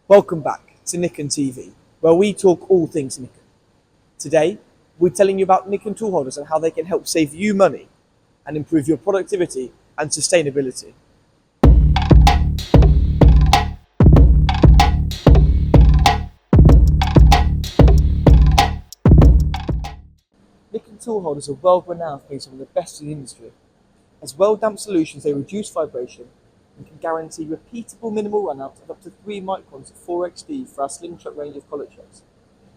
Welcome back to NIKKEN TV, where we talk all things Nikken. Today, we're telling you about Nikken tool holders and how they can help save you money and improve your productivity and sustainability. Nikken tool holders are world renowned for being some of the best in the industry. As well-damped solutions, they reduce vibration and can guarantee repeatable minimal run-out of up to 3 microns of 4XD for our slingshot range of collet shots,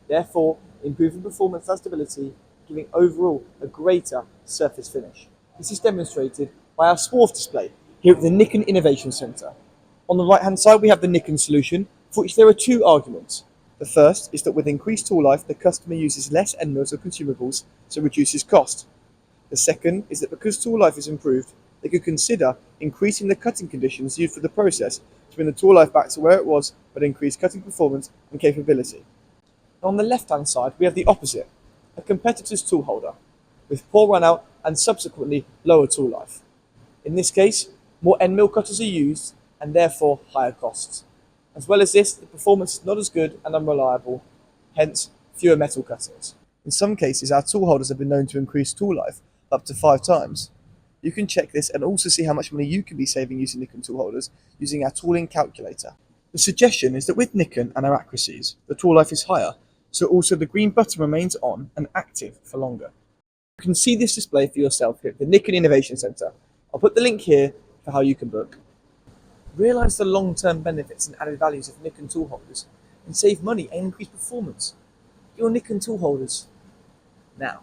therefore improving performance and stability, giving overall a greater surface finish. This is demonstrated by our swarf display here at the Nikken Innovation Centre. On the right hand side we have the Nikken solution, for which there are 2 arguments. The first is that with increased tool life the customer uses less end mills or consumables, so reduces cost. The second is that because tool life is improved, they could consider increasing the cutting conditions used for the process to bring the tool life back to where it was, but increase cutting performance and capability. On the left hand side we have the opposite, a competitor's tool holder, with poor run out and subsequently lower tool life. In this case, more end mill cutters are used and therefore higher costs. As well as this, the performance is not as good and unreliable, hence fewer metal cuttings. In some cases our tool holders have been known to increase tool life up to 5 times. You can check this and also see how much money you can be saving using Nikken tool holders using our tooling calculator. The suggestion is that with Nikken and our accuracies, the tool life is higher, so also the green button remains on and active for longer. You can see this display for yourself here at the Nikken Innovation Centre. I'll put the link here for how you can book. Realise the long-term benefits and added values of Nikken tool holders and save money and increase performance. Your Nikken tool holders now.